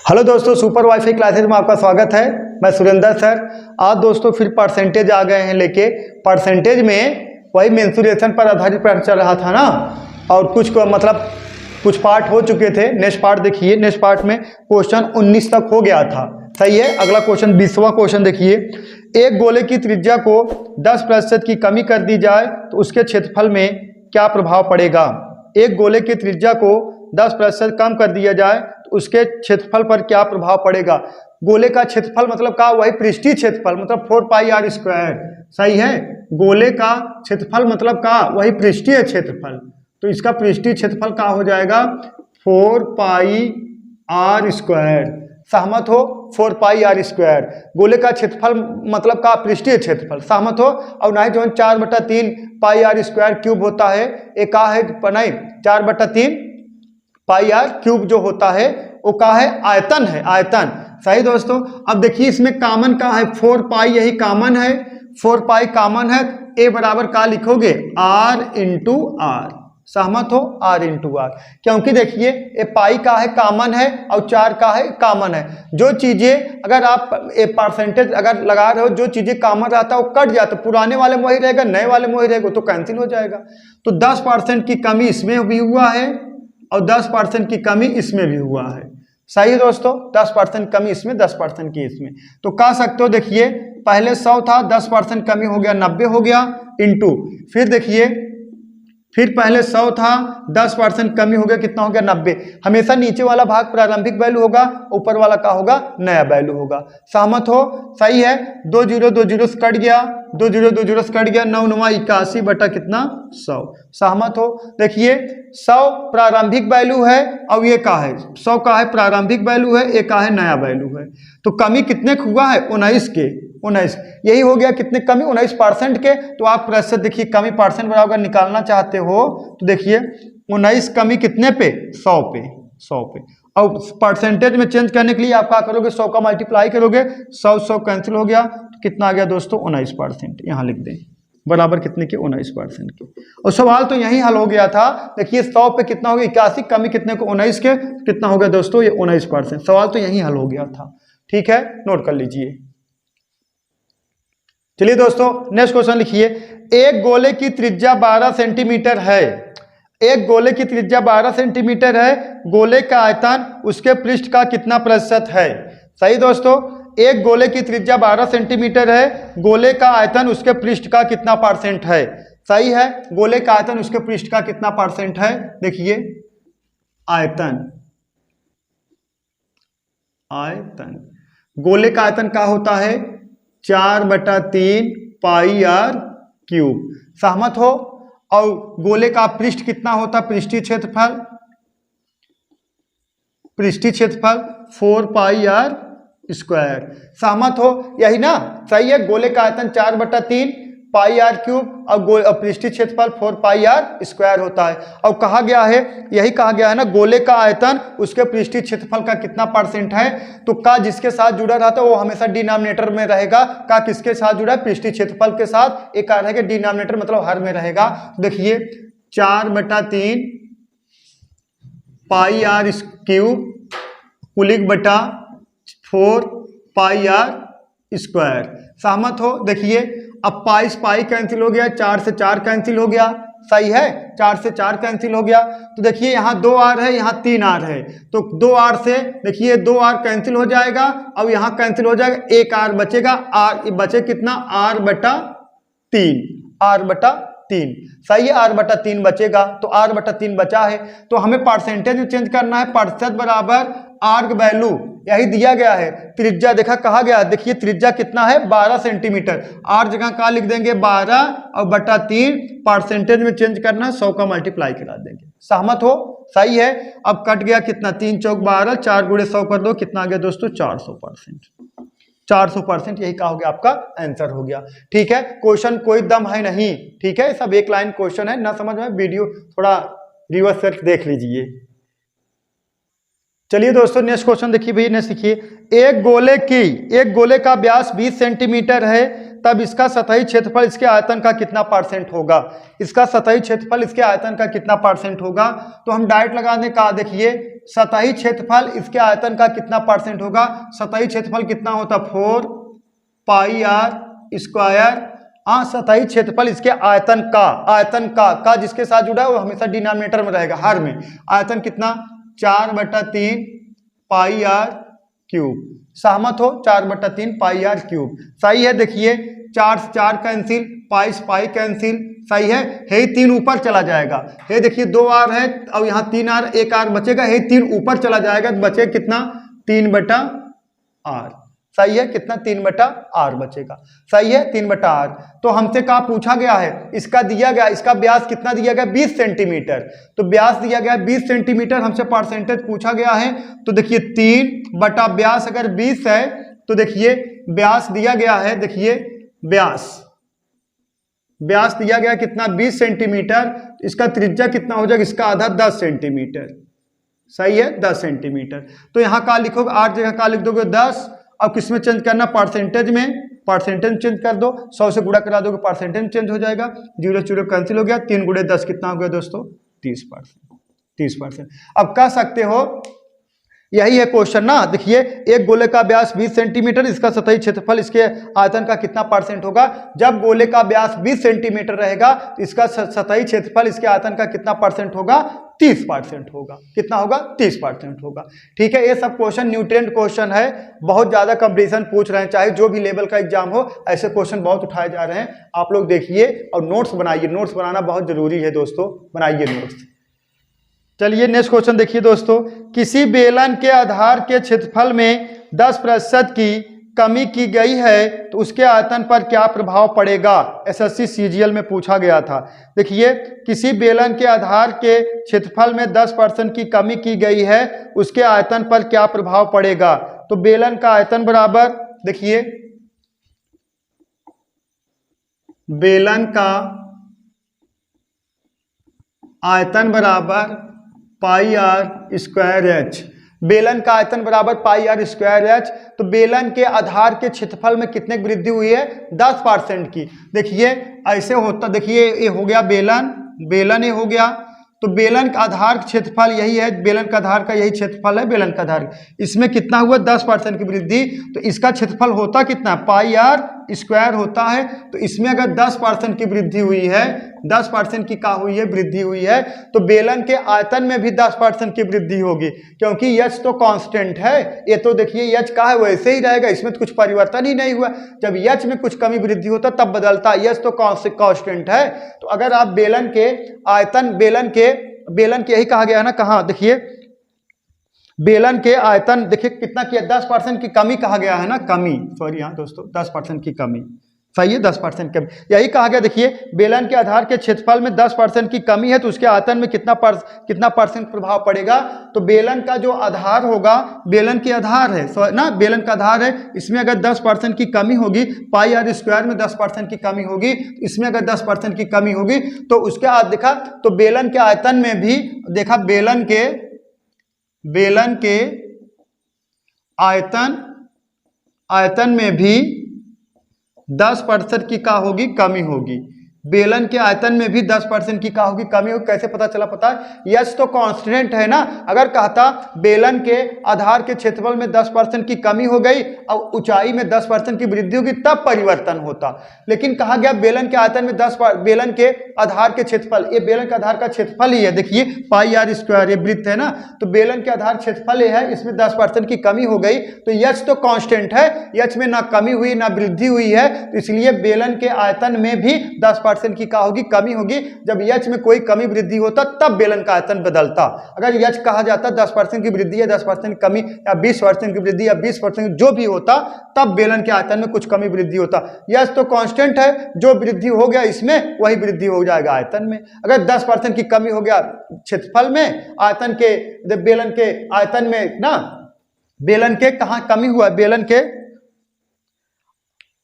Hello दोस्तों, super wifi classes में आपका स्वागत है। मैं सुरेंद्र सर। आज दोस्तों फिर परसेंटेज आ गए हैं लेके। परसेंटेज में वही मेंसुरेशन पर आधारित प्रश्न चल रहा था ना, और कुछ पार्ट हो चुके थे। नेक्स्ट पार्ट देखिए। नेक्स्ट पार्ट में क्वेश्चन 19 तक हो गया था, सही है। अगला क्वेश्चन 20वां क्वेश्चन देखिए। एक गोले की त्रिज्या को 10% की कमी कर दी जाए तो उसके क्षेत्रफल में क्या प्रभाव पड़ेगा। एक गोले की त्रिज्या को 10% कम कर दिया जाए तो उसके क्षेत्रफल पर क्या प्रभाव पड़ेगा। गोले का क्षेत्रफल मतलब का वही पृष्ठीय क्षेत्रफल, मतलब 4πr²। सही है। गोले का क्षेत्रफल मतलब का वही पृष्ठीय क्षेत्रफल, तो इसका पृष्ठीय क्षेत्रफल का हो जाएगा 4πr²। सहमत हो। 4πr²। गोले का क्षेत्रफल मतलब का पृष्ठीय क्षेत्रफल, सहमत हो। और नहीं जो 4/3 πr² होता है, एक का है नहीं 4/3 πr³ जो होता है वो का है आयतन है, आयतन। सही दोस्तों। अब देखिए इसमें कॉमन का है 4π, यही कॉमन है। 4π कॉमन है। a बराबर का लिखोगे r×r। सहमत हो। r×r, क्योंकि देखिए ये पाई का है कॉमन है और 4 का है कॉमन है। जो चीजें अगर आप परसेंटेज अगर लगा रहे हो, जो चीजें कॉमन रहता है वो कट जाता है, पुराने वाले में वही रहेगा, नए वाले में वही रहेगा, तो कैंसिल हो जाएगा। तो 10% की कमी इसमें भी हुआ है और 10% की कमी इसमें भी हुआ है। सही है दोस्तों। 10% कमी इसमें, 10% की इसमें। तो कह सकते हो देखिए पहले 100 था, 10% कमी हो गया 90 हो गया, इंटू फिर देखिए फिर पहले 100 था, 10% कमी हो गया, कितना हो गया 90। हमेशा नीचे वाला भाग प्रारंभिक वैल्यू होगा, ऊपर वाला का होगा नया वैल्यू होगा। सहमत हो। सही है। 2 0 2 0 कट गया, 2 0 2 0 कट गया, 9 9 81 बटा कितना 100। सहमत हो। देखिए 100 प्रारंभिक वैल्यू है और ये का है 100 का है प्रारंभिक वैल्यू है, एक का है नया वैल्यू है। तो कमी कितने हुआ है 19 के, 19। यही हो गया कितने कमी 19% के। तो आप प्रतिशत देखिए कमी परसेंट बराबर निकालना चाहते हो तो देखिए 19 कमी कितने पे 100 पे, 100 पे। और परसेंटेज में चेंज करने के लिए आप क्या करोगे 100 का मल्टीप्लाई करोगे, 100 कैंसिल हो गया, तो कितना आ गया दोस्तों 19%। यहाँ लिख दें बराबर कितने के 19% के। और सवाल तो यही हल हो गया था। देखिए 100 पे कितना हो गया 81, कमी कितने को 19 के, कितना हो गया दोस्तों ये 19%। सवाल तो यही हल हो गया था। ठीक है, नोट कर लीजिए। चलिए दोस्तों नेक्स्ट क्वेश्चन लिखिए। एक गोले की त्रिज्या 12 सेंटीमीटर है। एक गोले की त्रिज्या 12 सेंटीमीटर है। गोले का आयतन उसके पृष्ठ का कितना प्रतिशत है। सही दोस्तों। एक गोले की त्रिज्या 12 सेंटीमीटर है। गोले का आयतन उसके पृष्ठ का कितना परसेंट है। सही है। गोले का आयतन उसके पृष्ठ का कितना परसेंट है। देखिए आयतन, आयतन गोले का आयतन क्या होता है 4/3 πr³। सहमत हो। और गोले का पृष्ठ कितना होता, पृष्ठीय क्षेत्रफल, पृष्ठीय क्षेत्रफल 4πr²। सहमत हो। यही ना, सही है। गोले का आयतन 4/3 πr³ और पृष्ठीय क्षेत्रफल 4πr² होता है। और कहा गया है, यही कहा गया है ना, गोले का आयतन उसके पृष्ठीय क्षेत्रफल का कितना परसेंट है। तो का जिसके साथ जुड़ा रहता है वो हमेशा डिनोमिनेटर में रहेगा। का किसके साथ जुड़ा है, पृष्ठीय क्षेत्रफल के साथ। एक आ रहेगा डिनोमिनेटर मतलब हर में रहेगा। देखिए 4/3 πr³ कुलिक बटा 4πr²। सहमत हो। देखिए अब पाई पाई कैंसिल हो गया, 4 से 4 कैंसिल हो गया। सही है। 4 से 4 कैंसिल हो गया। तो देखिए यहाँ 2 r है, यहाँ 3 r है, तो 2 r से देखिए 2 r कैंसिल हो जाएगा और यहाँ कैंसिल हो जाएगा, 1 r बचेगा। r बचे कितना r/3, r/3। सही है। r/3 बचेगा, तो r/3 बचा है। तो हमें परसेंटेज में चेंज करना है। प्रतिशत बराबर आर्ग वैल्यू, यही दिया गया है। त्रिज्या देखा कहा गया, देखिए त्रिज्या कितना है 12 सेंटीमीटर। आर जगह का लिख देंगे 12 और बटा 3। परसेंटेज में चेंज करना है, 100 का मल्टीप्लाई करा देंगे। सहमत हो। सही है। अब कट गया कितना 3 चौक 12, 4 गुणे 100 कर दो, कितना आ गया दोस्तों 400%। 400%, यही का हो गया आपका आंसर हो गया। ठीक है। क्वेश्चन कोई दम है नहीं। ठीक है, सब एक लाइन क्वेश्चन है। ना समझ में वीडियो थोड़ा रिवर्स करके देख लीजिए। चलिए दोस्तों नेक्स्ट क्वेश्चन देखिए भैया। नेक्स्ट देखिए। एक गोले का व्यास 20 सेंटीमीटर है तब इसका सतही क्षेत्रफल इसके आयतन का कितना परसेंट होगा, इसका सतही क्षेत्रफल इसके आयतन का कितना परसेंट होगा। तो हम डायरेक्ट लगा दें, कहा देखिए सतही क्षेत्रफल इसके आयतन का कितना परसेंट होगा। सतही क्षेत्रफल कितना होता, 4 पाई आर स्क्वायर। सतही क्षेत्रफल इसके आयतन का जिसके साथ जुड़ा है वो हमेशा डिनोमिनेटर में रहेगा, हर में। आयतन कितना, 4/3 पाई आर क्यूब। सहमत हो, 4/3 पाई आर क्यूब। सही है। देखिए 4 से 4 कैंसिल, पाई से पाई कैंसिल। सही है। हे 3 ऊपर चला जाएगा। हे देखिए 2 आर है और यहाँ 3 आर, 1 आर बचेगा। हे 3 ऊपर चला जाएगा तो बचेगा कितना, 3/r। सही है। कितना, 3/r बचेगा। सही है, 3/r। तो हमसे कहा पूछा गया है, इसका दिया गया, इसका व्यास कितना दिया गया, 20 सेंटीमीटर। तो व्यास दिया गया 20 सेंटीमीटर, हमसे परसेंटेज पूछा गया है। तो देखिए 3 व्यास अगर 20 है तो देखिए व्यास दिया गया है, देखिए व्यास दिया गया कितना, 20 सेंटीमीटर। इसका त्रिज्या कितना हो जाएगा, इसका आधा 10 सेंटीमीटर। सही है, 10 सेंटीमीटर। तो यहाँ का लिखोगे, 8 जगह का लिख दोगे 10। अब किस में चेंज करना, परसेंटेज में। परसेंटेज चेंज कर दो, 100 से गुणा करा दोगे, परसेंटेज चेंज हो जाएगा। 0 0 कैंसिल हो गया। 3 × 10 कितना हो गया दोस्तों, 30%। अब कह सकते हो, यही है क्वेश्चन ना। देखिए एक गोले का व्यास 20 सेंटीमीटर, इसका सतही क्षेत्रफल इसके आयतन का कितना परसेंट होगा। जब गोले का व्यास 20 सेंटीमीटर रहेगा तो इसका सतही क्षेत्रफल इसके आयतन का कितना परसेंट होगा, 30% होगा। कितना होगा, 30% होगा। ठीक है। ये सब क्वेश्चन न्यूट्रिएंट क्वेश्चन है, बहुत ज्यादा कंपटीशन पूछ रहे हैं, चाहे जो भी लेवल का एग्जाम हो, ऐसे क्वेश्चन बहुत उठाए जा रहे हैं। आप लोग देखिए और नोट्स बनाइए, नोट्स बनाना बहुत जरूरी है दोस्तों, बनाइए नोट्स। चलिए नेक्स्ट क्वेश्चन देखिए दोस्तों, किसी बेलन के आधार के क्षेत्रफल में 10% की कमी की गई है तो उसके आयतन पर क्या प्रभाव पड़ेगा। एसएससी सीजीएल में पूछा गया था। देखिए किसी बेलन के आधार के क्षेत्रफल में 10% की कमी की गई है, उसके आयतन पर क्या प्रभाव पड़ेगा। तो बेलन का आयतन बराबर, देखिए बेलन का आयतन बराबर पाई आर स्क्वायर एच। बेलन का आयतन बराबर पाई आर स्क्वायर एच। तो बेलन के आधार के क्षेत्रफल में कितने की वृद्धि हुई है, 10% की। देखिए ऐसे होता, देखिए ये हो गया बेलन ये हो गया। तो बेलन का आधार क्षेत्रफल यही है, बेलन का आधार का यही क्षेत्रफल है बेलन का आधार। इसमें कितना हुआ, 10% की वृद्धि। तो इसका क्षेत्रफल होता कितना, पाई आर स्क्वायर होता है। तो इसमें अगर 10% की वृद्धि हुई है, 10% की क्या हुई है, वृद्धि हुई है, तो बेलन के आयतन में भी 10% की वृद्धि होगी, क्योंकि यच तो कांस्टेंट है। ये तो देखिए यच का है वैसे ही रहेगा, इसमें तो कुछ परिवर्तन ही नहीं हुआ। जब यच में कुछ कमी वृद्धि होता तब बदलता, यच तो कांस्टेंट है। तो अगर आप बेलन के आयतन, बेलन के यही कहा गया है ना, कहाँ देखिए बेलन के आयतन देखिए कितना किया, 10% की कमी कहा गया है ना, कमी, सॉरी यहाँ दोस्तों 10% की कमी। सही है, 10% कमी यही कहा गया। देखिए बेलन के आधार के क्षेत्रफल में 10% की कमी है तो उसके आयतन में कितना परसेंट प्रभाव पड़ेगा। तो बेलन का जो आधार होगा, बेलन के आधार है ना, बेलन का आधार है, इसमें अगर 10% की कमी होगी, पाई आर स्क्वायर में 10% की कमी होगी, इसमें अगर 10% की कमी होगी तो उसके बाद देखा तो बेलन के आयतन में भी देखा, बेलन के आयतन में भी 10% की क्या होगी, कमी होगी। बेलन के आयतन में भी 10% की क्या होगी, कमी होगी। कैसे पता चला, पता है, यच तो कांस्टेंट है ना। अगर कहता बेलन के आधार के क्षेत्रफल में 10% की कमी हो गई और ऊंचाई में 10% की वृद्धि होगी तब परिवर्तन होता। लेकिन कहा गया बेलन के आयतन में बेलन के आधार के क्षेत्रफल, ये बेलन के आधार का क्षेत्रफल ही है। देखिए पाई आर स्क्वायर, ये वृत्त है ना, तो बेलन के आधार क्षेत्रफल ये है, इसमें 10% की कमी हो गई तो यच तो कांस्टेंट है, यच में ना कमी हुई ना वृद्धि हुई है, तो इसलिए बेलन के आयतन में भी 10% की क्या होगी, कमी होगी। जब यच में कोई कमी वृद्धि होता तब बेलन का आयतन बदलता। अगर यच कहा जाता 10% की वृद्धि या 10% की कमी या 20% की वृद्धि या 20% जो भी होता, तब बेलन के आयतन में कुछ कमी वृद्धि होता। यच तो कांस्टेंट है, जो वृद्धि हो गया इसमें वही वृद्धि हो जाएगा आयतन में। अगर 10% की कमी हो गया क्षेत्रफल में, आयतन के, बेलन के आयतन में ना, बेलन के कहाँ कमी हुआ, बेलन के,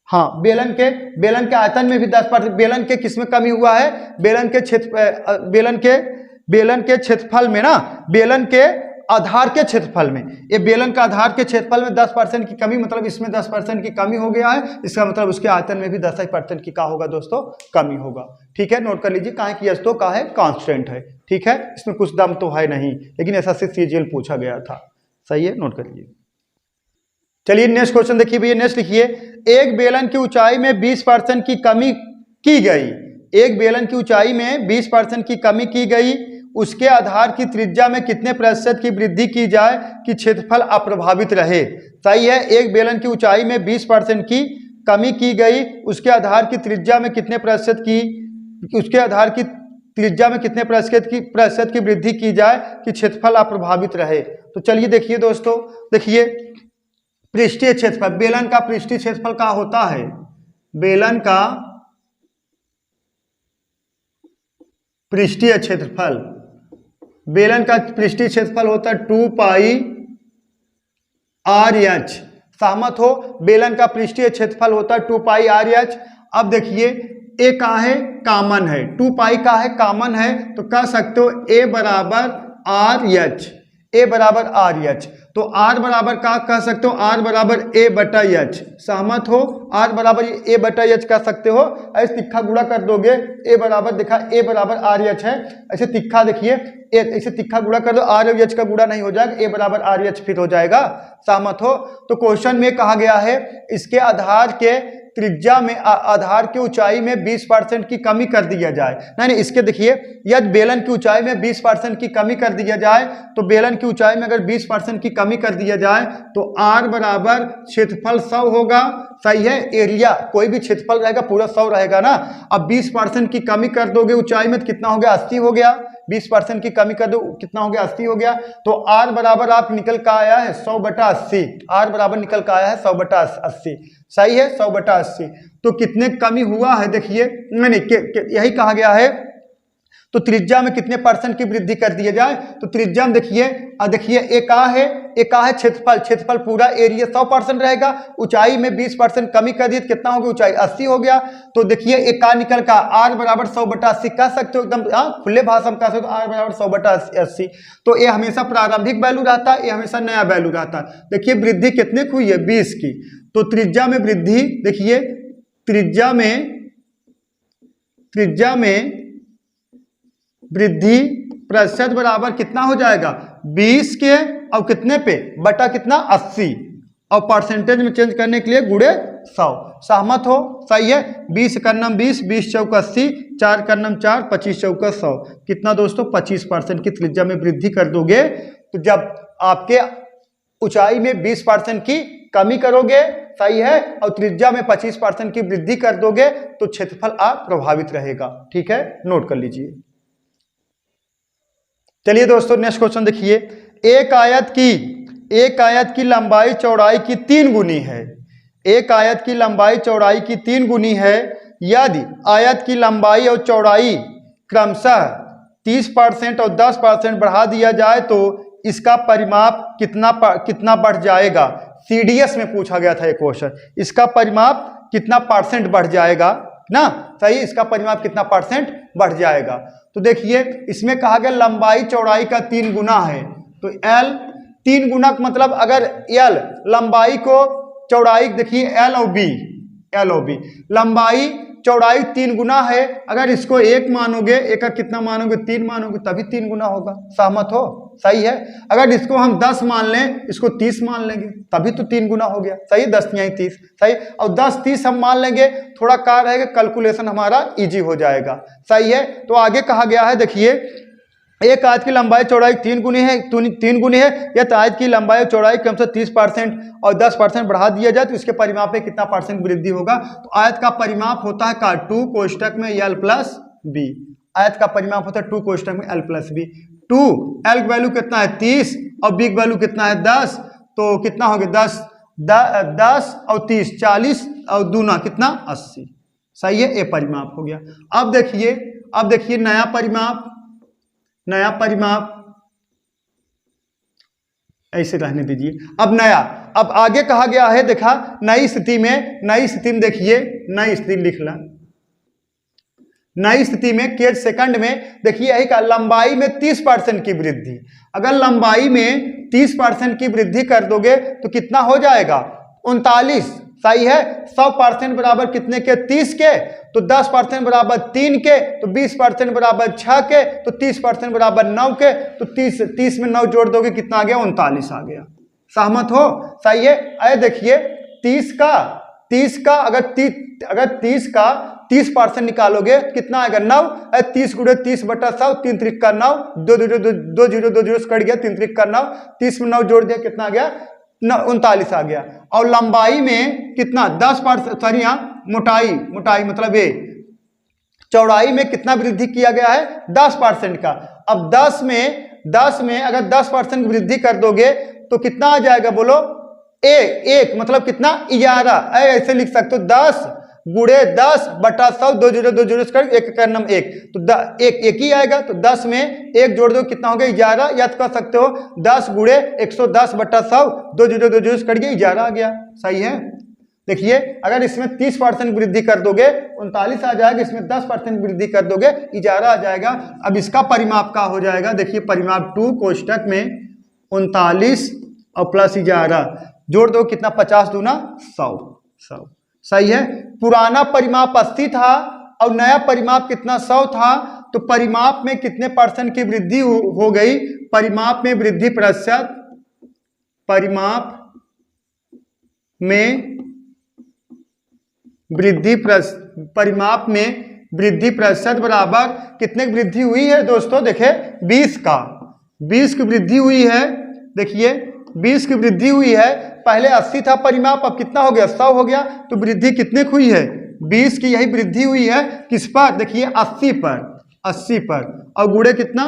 हाँ बेलन के आयतन में भी 10%, बेलन के किसमें कमी हुआ है, बेलन के क्षेत्रफल में ना, बेलन के आधार के क्षेत्रफल में, ये बेलन का आधार के क्षेत्रफल में 10% की कमी, मतलब इसमें 10% की कमी हो गया है, इसका मतलब उसके आयतन में भी 10% की क्या होगा दोस्तों, कमी होगा। ठीक है, नोट कर लीजिए, कहाँ की एच तो का है कांस्टेंट है। ठीक है, इसमें कुछ दम तो है नहीं, लेकिन ऐसा से सीजीएल पूछा गया था। सही है, नोट कर लीजिए। चलिए नेक्स्ट क्वेश्चन देखिए भैया, नेक्स्ट लिखिए, एक बेलन की ऊंचाई में 20% की कमी की गई, एक बेलन की ऊंचाई में 20% की कमी की गई, उसके आधार की त्रिज्या में कितने प्रतिशत की वृद्धि की जाए कि क्षेत्रफल अप्रभावित रहे। सही है, एक बेलन की ऊंचाई में 20% की कमी की गई, उसके आधार की त्रिज्या में कितने प्रतिशत की, उसके आधार की त्रिज्या में कितने प्रतिशत की वृद्धि की जाए कि क्षेत्रफल अप्रभावित रहे। तो चलिए देखिए दोस्तों, देखिए पृष्ठीय क्षेत्रफल, बेलन का पृष्ठीय क्षेत्रफल क्या होता है, बेलन का पृष्ठीय क्षेत्रफल, बेलन का पृष्ठीय क्षेत्रफल होता है 2 पाई आर एच। सहमत हो, बेलन का पृष्ठीय क्षेत्रफल होता है 2 पाई आर एच। अब देखिए ए का है कॉमन है, 2 पाई का है कॉमन है, तो कह सकते हो ए बराबर आर एच, ए बराबर आर एच। तो आर बराबर का कह सकते हो, आर बराबर ए बटा एच। सहमत हो, आर बराबर ए बटा एच कह सकते हो। ऐसे तिक्का गुणा कर दोगे, ए बराबर देखा ए बराबर आर एच है, ऐसे तिक्का देखिए ऐसे तिक्का गुणा कर दो, आर एच का गुणा नहीं हो जाएगा, ए बराबर आर एच फिर हो जाएगा। सहमत हो। तो क्वेश्चन में कहा गया है इसके आधार के त्रिज्या में, आधार की ऊंचाई में 20% की कमी कर दिया जाए। नहीं, इसके देखिए यदि बेलन की ऊंचाई में 20% की कमी कर दिया जाए, तो बेलन की ऊंचाई में अगर 20% की कमी कर दिया जाए तो आर बराबर क्षेत्रफल 100 होगा। सही है, एरिया कोई भी क्षेत्रफल रहेगा पूरा 100 रहेगा ना। अब 20% की कमी कर दोगे ऊंचाई में तो कितना हो गया, 80 हो गया। 20% की कमी कर दो कितना हो गया, 80 हो गया। तो आर बराबर आप निकल का आया है 100/80, आर बराबर निकल का आया है 100/80। सही है, 100/80। तो कितने कमी हुआ है देखिए, नहीं यही कहा गया है। तो त्रिज्या में कितने % की वृद्धि कर दिया जाए, तो त्रिज्या में देखिए एक है क्षेत्रफल, क्षेत्रफल पूरा एरिया 100% रहेगा, ऊंचाई में 20% कमी कर दी तो कितना हो गया, ऊंचाई 80 हो गया। तो देखिए एक का निकल का आर बराबर 100/80 कह सकते हो, एकदम खुले भाषा में कह सकते हो आर बराबर 100/80। तो ये हमेशा प्रारंभिक वैल्यू रहता है, ये हमेशा नया वैल्यू रहता है। देखिए वृद्धि कितने की हुई है, 20 की। तो त्रिज्या में वृद्धि देखिए, त्रिज्या में वृद्धि प्रतिशत बराबर कितना हो जाएगा, 20 के और कितने पे बटा कितना 80, और परसेंटेज में चेंज करने के लिए गुणे 100। सहमत हो। सही है, 20 का नम 20, 20 चौका 80, 4 का नम 4, 25 चौका 100। कितना दोस्तों, 25% की त्रिज्या में वृद्धि कर दोगे। तो जब आपके ऊंचाई में 20% की कमी करोगे, सही है, और त्रिज्या में 25% की वृद्धि कर दोगे तो क्षेत्रफल अप्रभावित रहेगा। ठीक है, नोट कर लीजिए। चलिए दोस्तों नेक्स्ट क्वेश्चन देखिए, एक आयत की लंबाई चौड़ाई की 3 गुनी है, एक आयत की लंबाई चौड़ाई की 3 गुनी है। यदि आयत की लंबाई और चौड़ाई क्रमशः 30% और 10% बढ़ा दिया जाए तो इसका परिमाप कितना बढ़ जाएगा। सीडीएस में पूछा गया था ये क्वेश्चन, इसका परिमाप कितना % बढ़ जाएगा ना। सही, इसका परिमाप कितना % बढ़ जाएगा। तो देखिए इसमें कहा गया लंबाई चौड़ाई का 3 गुना है, तो L 3 गुना मतलब अगर L लंबाई को चौड़ाई देखिए L और B लंबाई चौड़ाई 3 गुना है। अगर इसको 1 मानोगे, एक का कितना मानोगे, 3 मानोगे, तभी 3 गुना होगा। सहमत हो। सही है, अगर इसको हम 10 मान लें, इसको 30 मान लेंगे, तभी तो 3 गुना हो गया। सही, 10 या 30। सही, और 10 30 हम मान लेंगे, थोड़ा क्या रहेगा, कैलकुलेशन हमारा इजी हो जाएगा। सही है, तो आगे कहा गया है देखिए, एक आयत की लंबाई चौड़ाई 3 गुनी है, यह आयत की लंबाई और चौड़ाई क्रमशः 30% और 10% बढ़ा दिया जाए तो इसके परिमाप में कितना % वृद्धि होगा। तो आयत का परिमाप होता है 2 कोष्टक में L प्लस बी, आयत का परिमाप होता है 2 कोष्टक में L प्लस बी। 2 L की वैल्यू कितना है 30 और बी की वैल्यू कितना है 10, तो कितना हो गया 10 और 30 40 और दूना कितना 80। सही है, ये परिमाप हो गया। अब देखिए नया परिमाप ऐसे रहने दीजिए। अब आगे कहा गया है, देखा नई स्थिति में देखिए, नई स्थिति लिखना, नई स्थिति में केज सेकंड में देखिए यही का लंबाई में 30% की वृद्धि। अगर लंबाई में 30% की वृद्धि कर दोगे तो कितना हो जाएगा 39। सही है। 100% बराबर कितने के 30 के, तो 10% बराबर 3 के, तो 20% बराबर 6 के, तो 30% बराबर 9 के, तो 30 में 9 जोड़ दोगे कितना आ गया 39 आ गया। सहमत हो। सही है। अरे देखिए 30 का अगर 30 का 30% निकालोगे कितना आएगा 9। 30 गुणे 30/100, 3 त्रिक का 9, 2 0 कट गया, 3 त्रिक का 9, 30 में 9 जोड़ दिया कितना आ गया 39 आ गया। और लंबाई में कितना 10%, सॉरी यहाँ मोटाई मतलब ये चौड़ाई में कितना वृद्धि किया गया है 10% का। अब 10 में अगर 10% वृद्धि कर दोगे तो कितना आ जाएगा बोलो एक मतलब कितना 11। ऐसे लिख सकते हो 10 गुणे 10/100, 2 0 कर 1 का नम 1, तो एक ही आएगा। तो 10 में 1 जोड़ दो कितना हो गया 11, या तो कर सकते हो 10 गुणे 110/100, 2 0 कर 11 आ गया। सही है। देखिए अगर इसमें 30% वृद्धि कर दोगे 39 आ जाएगा, इसमें 10% वृद्धि कर दोगे 11 आ जाएगा। अब इसका परिमाप का हो जाएगा, देखिए परिमाप 2 कोष्टक में 39 और प्लस 11 जोड़ दो कितना 50 दूना 100। सही है। पुराना परिमाप 80 था और नया परिमाप कितना 100 था, तो परिमाप में कितने % की वृद्धि हो गई, परिमाप में वृद्धि प्रतिशत, परिमाप में वृद्धि प्रतिशत बराबर कितने की वृद्धि हुई है दोस्तों, देखे 20 की वृद्धि हुई है। देखिए 20 की वृद्धि हुई है। पहले 80 था परिमाप, अब कितना हो गया 100 हो गया, तो वृद्धि कितने की हुई है 20 की। यही वृद्धि हुई है किस पर, देखिए 80 पर और गुणे कितना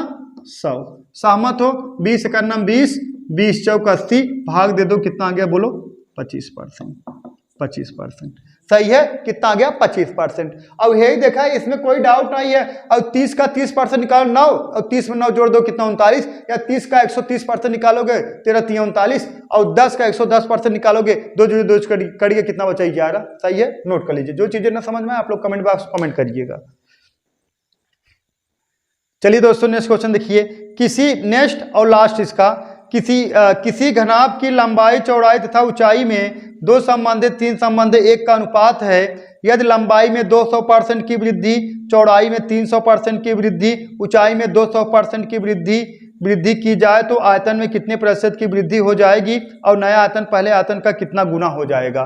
100। सहमत हो। 20 का नाम 20 चौक 80 भाग दे दो कितना आ गया बोलो 25%। सही है। कितना आ गया 25%। अब यही देखा है, इसमें कोई डाउट नहीं है। और 30 का 30% निकालो 9, और 30 में 9 जोड़ दो कितना 39, या 30 का 130% निकालोगे 13 3 39, और 10 का 110% निकालोगे 2 0 करिए कितना बचा 11। सही है। नोट कर लीजिए। जो चीजें ना समझ में आप लोग कमेंट बॉक्स कमेंट करिएगा। चलिए दोस्तों नेक्स्ट क्वेश्चन देखिए। किसी नेक्स्ट और लास्ट इसका किसी घनाभ की लंबाई चौड़ाई तथा ऊंचाई में 2 संबंधित 3 संबंधित 1 का अनुपात है। यदि लंबाई में 200% की वृद्धि, चौड़ाई में 300% की वृद्धि, ऊंचाई में 200% की वृद्धि की जाए तो आयतन में कितने प्रतिशत की वृद्धि हो जाएगी, और नया आयतन पहले आयतन का कितना गुना हो जाएगा।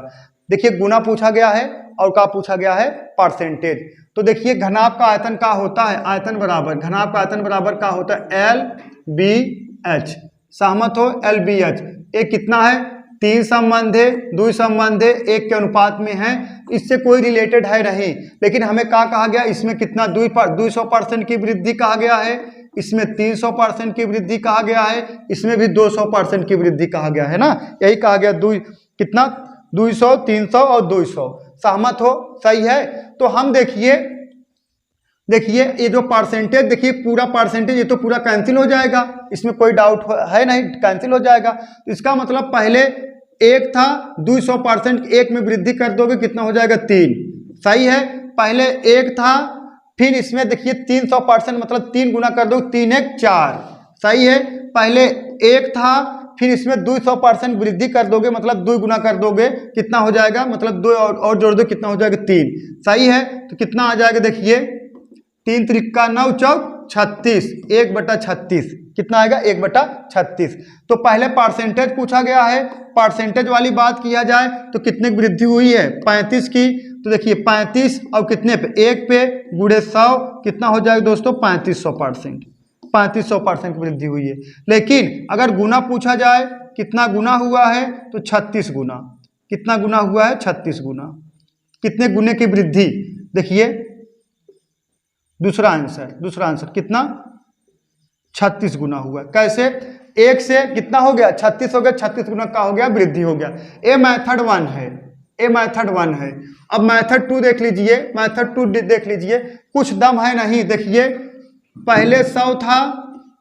देखिए गुना पूछा गया है और क्या पूछा गया है परसेंटेज। तो देखिए घनाभ का आयतन क्या होता है, घनाभ का आयतन बराबर क्या होता है LBH। सहमत हो। LBH एक कितना है 3 संबंध है, 2 संबंध है, 1 के अनुपात में है। इससे कोई रिलेटेड है नहीं, लेकिन हमें क्या कहा गया, इसमें कितना 200% की वृद्धि कहा गया है, इसमें 300% की वृद्धि कहा गया है, इसमें भी 200% की वृद्धि कहा गया है ना। यही कहा गया कितना 200, 300 और 200। सहमत हो। सही है। तो हम देखिए ये जो परसेंटेज, देखिए पूरा परसेंटेज ये तो पूरा कैंसिल हो जाएगा, इसमें कोई डाउट है नहीं, कैंसिल हो जाएगा। तो इसका मतलब पहले 1 था 200%, 1 में वृद्धि कर दोगे कितना हो जाएगा 3। सही है। पहले 1 था, फिर इसमें देखिए 300% मतलब 3 गुना कर दो 3 1 4। सही है। पहले 1 था, फिर इसमें 200% वृद्धि कर दोगे मतलब 2 गुना कर दोगे कितना हो जाएगा, मतलब 2 और जोड़ दो कितना हो जाएगा 3। सही है। तो कितना आ जाएगा देखिए 3 त्रिक का 9 चौक 36, 1/36 कितना आएगा 1/36। तो पहले परसेंटेज पूछा गया है, परसेंटेज वाली बात किया जाए तो कितने की वृद्धि हुई है 35 की। तो देखिए 35 और कितने पे 1 पे गुणे 100 कितना हो जाएगा दोस्तों 3500% की वृद्धि हुई है। लेकिन अगर गुना पूछा जाए कितना गुना हुआ है तो 36 गुना। कितना गुना हुआ है 36 गुना। कितने गुने की वृद्धि, देखिए दूसरा आंसर कितना 36 गुना हुआ। कैसे 1 से कितना हो गया 36 हो गया, 36 गुना का हो गया वृद्धि हो गया। ये मेथड 1 है, अब मेथड 2 देख लीजिए, कुछ दम है नहीं। देखिए पहले 100 था,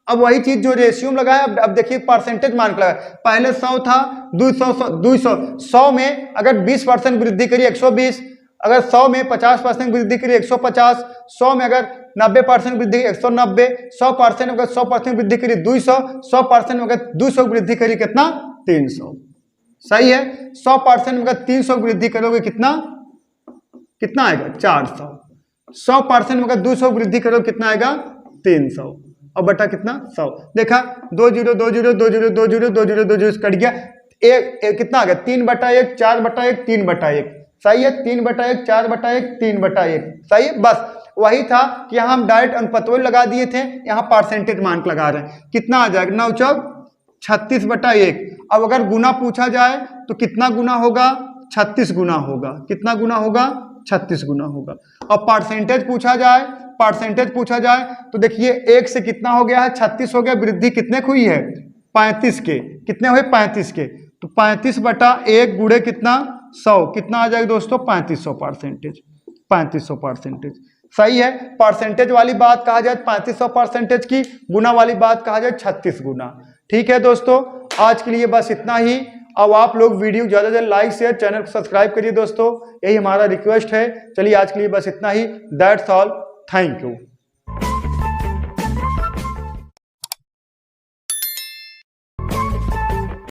अब वही चीज जो रेशियो में लगाया, अब देखिए परसेंटेज मान के लगाया। पहले 100 था, 200 में अगर 20% वृद्धि करिए 120, अगर 100 में 50% वृद्धि करी 150, 100 में अगर 90% वृद्धि 190, 100% में अगर 100% वृद्धि करी 200, 100% में अगर 200 वृद्धि करी कितना 300। सही है। 100% में अगर 300 वृद्धि करोगे कितना आएगा 400। 100% में अगर 200 वृद्धि करोगे कितना आएगा 300 और बटा कितना 100। देखा 2 0 2 0 2 0 2 0 2 0 2 0 कट गया। एक कितना आ गया 3/1 4/1 3/1। सही है। 3/1 4/1 3/1। सही है। बस वही था कि यहाँ हम डायरेक्ट अनुपातों लगा दिए थे, यहाँ परसेंटेज मान लगा रहे हैं। कितना आ जाएगा 9 चौक 36/1। अब अगर गुना पूछा जाए तो कितना गुना होगा 36 गुना होगा। कितना गुना होगा 36 गुना होगा। और परसेंटेज पूछा जाए तो देखिए 1 से कितना हो गया है 36 हो गया। वृद्धि कितने हुई है 35 के। कितने हुए 35 के। तो 35/1 गुणे कितना 100 कितना आ जाएगा दोस्तों 3500%। सही है। परसेंटेज वाली बात कहा जाए 3500% की, गुना वाली बात कहा जाए 36 गुना। ठीक है दोस्तों, आज के लिए बस इतना ही। अब आप लोग वीडियो ज़्यादा से ज़्यादा लाइक शेयर, चैनल को सब्सक्राइब करिए दोस्तों, यही हमारा रिक्वेस्ट है। चलिए आज के लिए बस इतना ही। That's all, thank you.